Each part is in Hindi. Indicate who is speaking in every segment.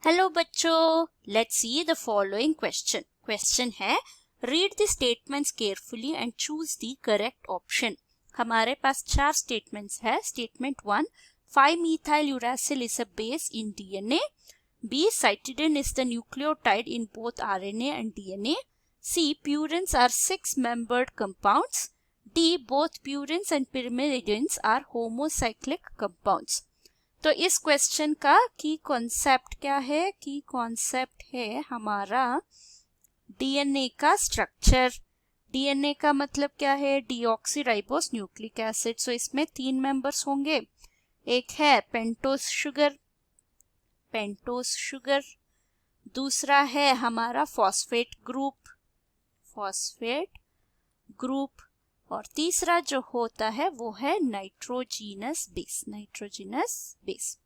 Speaker 1: हेलो बच्चों, let's see the following question. Question है read the statements carefully and choose the correct option. हमारे पास 4 स्टेटमेंट्स है। Statement 1, 5-methyl uracil is a base in DNA. B, cytidine is the nucleotide in both RNA and DNA. C, purines are 6-membered compounds. D, both purines and pyrimidines are homocyclic compounds. तो इस क्वेश्चन का की कॉन्सेप्ट क्या है? की कॉन्सेप्ट है हमारा डीएनए का स्ट्रक्चर। डीएनए का मतलब क्या है? Deoxyribose nucleic acid. सो इसमें 3 मेंबर्स होंगे। एक है पेंटोस शुगर, दूसरा है हमारा फॉस्फेट ग्रुप, और तीसरा जो होता है वो है नाइट्रोजीनस बेस।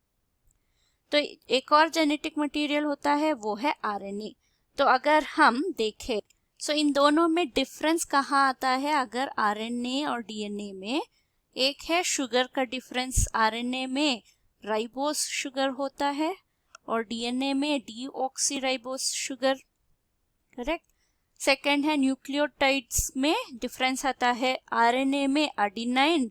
Speaker 1: तो एक और जेनेटिक मटेरियल होता है वो है आरएनए। तो अगर हम देखें सो इन दोनों में डिफरेंस कहाँ आता है? अगर आरएनए और डीएनए में एक है शुगर का डिफरेंस, आरएनए में राइबोस शुगर होता है और डीएनए में डीऑक्सीराइबोस शुगर। करेक्ट। सेकेंड है न्यूक्लियोटाइड्स में डिफरेंस आता है। आरएनए में एडेनाइन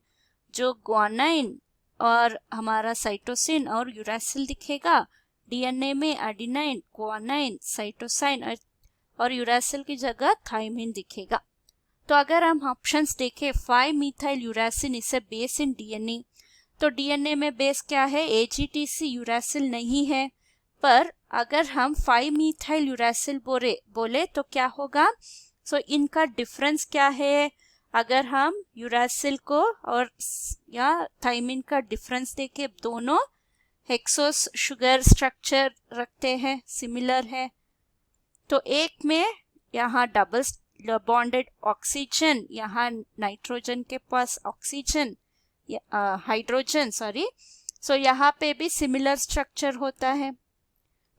Speaker 1: जो ग्वानाइन और हमारा साइटोसिन और यूरासिल दिखेगा। डीएनए में एडेनाइन, ग्वानाइन, साइटोसाइन और यूरासिल की जगह थाइमिन दिखेगा। तो अगर हम ऑप्शंस देखें, 5-methyl uracil is a base in DNA. तो डीएनए में बेस क्या है? एजीटीसी, यूरासिल नहीं है। पर अगर हम 5-methyl uracil बोले तो क्या होगा? सो इनका डिफरेंस क्या है? अगर हम यूरासिल को और या थाइमिन का डिफरेंस देखें, दोनों हेक्सोस शुगर स्ट्रक्चर रखते हैं, सिमिलर है। तो एक में यहाँ डबल बॉन्डेड ऑक्सीजन, यहाँ नाइट्रोजन के पास ऑक्सीजन हाइड्रोजन सो यहाँ पे भी सिमिलर स्ट्रक्चर होता है।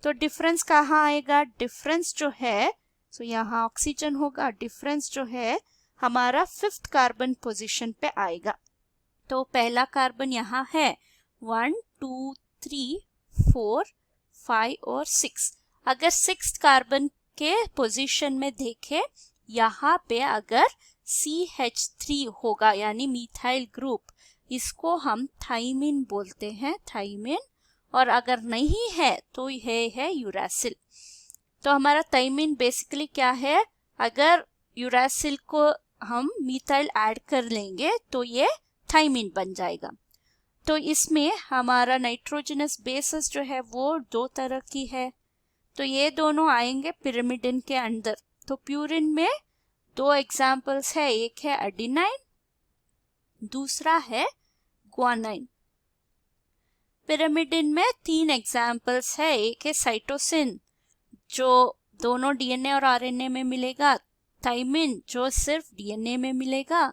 Speaker 1: तो डिफरेंस कहाँ आएगा? डिफरेंस जो है सो यहाँ ऑक्सीजन होगा, डिफरेंस जो है हमारा 5th कार्बन पोजीशन पे आएगा। तो पहला कार्बन यहाँ है 1, 2, 3, 4, 5 और 6। अगर 6th कार्बन के पोजीशन में देखें, यहाँ पे अगर CH3 होगा यानी मिथाइल ग्रुप, इसको हम थाइमिन बोलते हैं, थाइमिन। और अगर नहीं है तो ये है यूरासिल। तो हमारा थाइमिन बेसिकली क्या है? अगर यूरासिल को हम मिथाइल ऐड कर लेंगे तो ये थाइमिन बन जाएगा। तो इसमें हमारा नाइट्रोजनस बेसेस जो है वो 2 तरह की है। तो ये दोनों आएंगे पिरिमिडिन के अंदर। तो प्यूरिन में 2 एग्जाम्पल्स है, एक है एडेनाइन, दूसरा है ग्वानाइन। पिरामिडिन में 3 एग्जाम्पल्स है, एक है साइटोसिन जो दोनों डीएनए और आरएनए में मिलेगा, थाइमिन जो सिर्फ डीएनए में मिलेगा,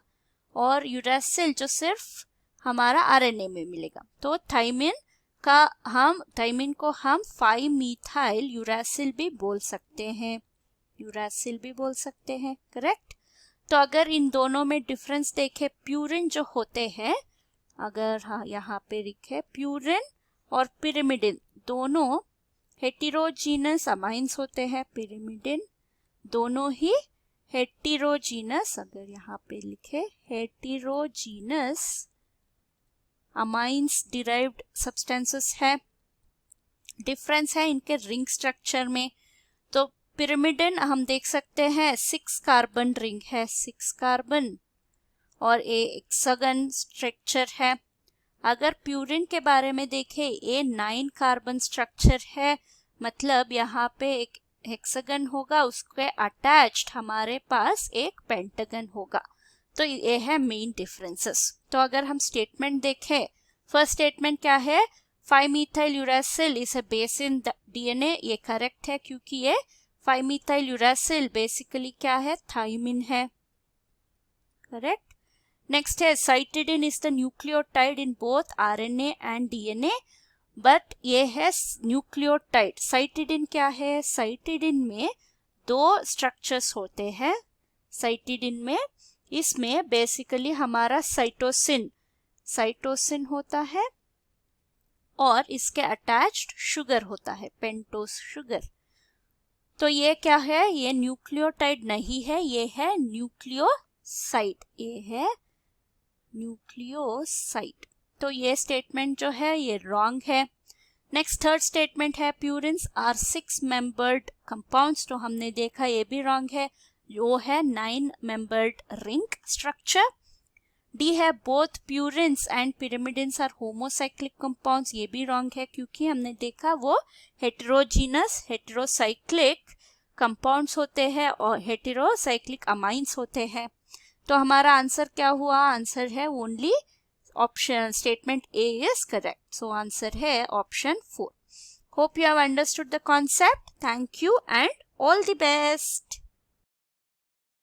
Speaker 1: और यूरासिल जो सिर्फ हमारा आरएनए में मिलेगा। तो थाइमिन को हम 5-methyl uracil भी बोल सकते हैं। करेक्ट। तो अगर इन दोनों में डिफरेंस देखें, प्यूरिन जो होते हैं, अगर यहाँ पे लिखे प्यूरिन और पिरिमिडिन दोनों हेटेरोजीनस अमाइंस होते हैं। पिरिमिडिन दोनों ही हेटेरोजीनस, अगर यहाँ पे लिखे हेटेरोजीनस अमाइंस डिराइव्ड सब्सटेंसेस है। डिफरेंस है इनके रिंग स्ट्रक्चर में। तो पिरिमिडिन हम देख सकते हैं 6 कार्बन रिंग है, 6 कार्बन और हेक्सागन स्ट्रक्चर है। अगर प्यूरिन के बारे में देखें, ये 9 कार्बन स्ट्रक्चर है, मतलब यहाँ पे एक हेक्सागन होगा, उसके अटैच्ड हमारे पास एक पेंटागन होगा। तो ये है मेन डिफरेंसेस। तो अगर हम स्टेटमेंट देखें, फर्स्ट स्टेटमेंट क्या है? 5-methyl uracil is a base in DNA. ये करेक्ट है क्योंकि ये 5-methyl uracil बेसिकली क्या है? थाइमिन है। करेक्ट। नेक्स्ट है cytidine is the nucleotide in both RNA and DNA, but ये है न्यूक्लियोटाइड। साइटिडिन क्या है? साइटिडिन में 2 स्ट्रक्चर्स होते हैं। साइटिडिन में इसमें बेसिकली हमारा साइटोसिन होता है और इसके अटैच्ड शुगर होता है, पेंटोस शुगर। तो ये क्या है, ये न्यूक्लियोटाइड नहीं है, ये है न्यूक्लियोसाइड, ये है न्यूक्लियोसाइड। तो ये स्टेटमेंट जो है ये रॉन्ग है। नेक्स्ट थर्ड स्टेटमेंट है प्यूरिन्स आर 6 मेंबर्ड कंपाउंड्स, तो हमने देखा ये भी रॉन्ग है, वो है 9 मेंबर्ड रिंग स्ट्रक्चर। डी है both purines and pyrimidines are homocyclic compounds, ये भी रॉन्ग है क्योंकि हमने देखा वो हेटेरोजीनस हेटेरोसाइक्लिक कंपाउंड्स होते हैं और हेटेरोसाइक्लिक अमाइंस होते हैं। तो हमारा आंसर क्या हुआ, आंसर है only option statement A is correct. So answer है option 4। Hope you have understood the concept. Thank you and all the best.